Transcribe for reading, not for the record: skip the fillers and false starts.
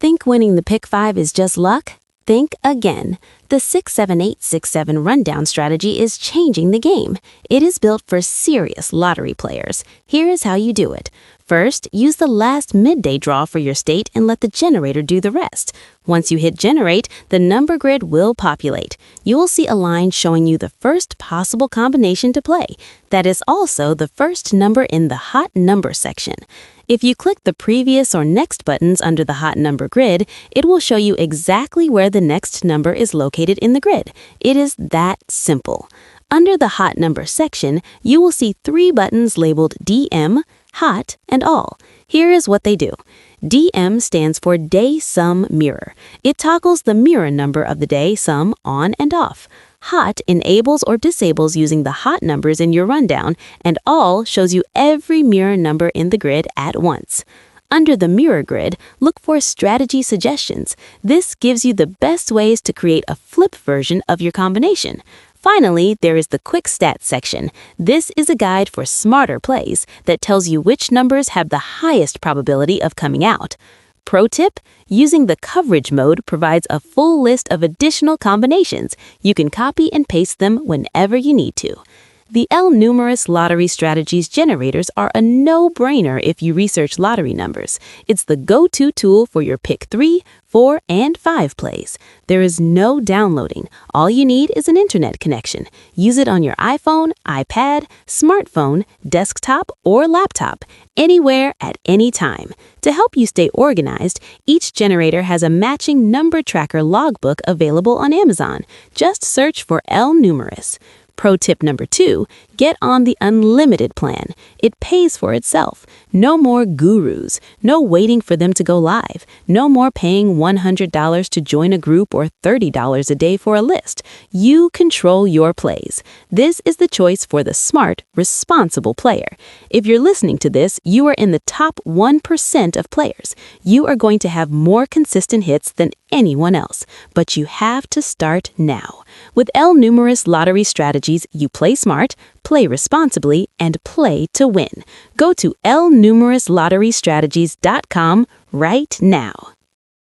Think winning the Pick 5 is just luck? Think again. The 67867 rundown strategy is changing the game. It is built for serious lottery players. Here is how you do it. First, use the last midday draw for your state and let the generator do the rest. Once you hit generate, the number grid will populate. You will see a line showing you the first possible combination to play. That is also the first number in the hot number section. If you click the previous or next buttons under the hot number grid, it will show you exactly where the next number is located in the grid. It is that simple. Under the hot number section, you will see 3 buttons labeled DM, Hot, and All. Here is what they do. DM stands for Day Sum Mirror. It toggles the mirror number of the day sum on and off. Hot enables or disables using the hot numbers in your rundown, and All shows you every mirror number in the grid at once. Under the mirror grid, look for strategy suggestions. This gives you the best ways to create a flip version of your combination. Finally, there is the Quick Stats section. This is a guide for smarter plays that tells you which numbers have the highest probability of coming out. Pro tip, using the coverage mode provides a full list of additional combinations. You can copy and paste them whenever you need to. The L Numeris lottery strategies generators are a no-brainer if you research lottery numbers. It's the go-to tool for your pick 3, 4, and 5 plays. There is no downloading. All you need is an internet connection. Use it on your iPhone, iPad, smartphone, desktop, or laptop, anywhere at any time. To help you stay organized, each generator has a matching number tracker logbook available on Amazon. Just search for L Numeris. Pro tip number 2, get on the unlimited plan. It pays for itself. No more gurus. No waiting for them to go live. No more paying $100 to join a group or $30 a day for a list. You control your plays. This is the choice for the smart, responsible player. If you're listening to this, you are in the top 1% of players. You are going to have more consistent hits than anyone else, but you have to start now. With L Numeris lottery strategies, you play smart, play responsibly, and play to win. Go to lnumerisLotteryStrategies.com right now.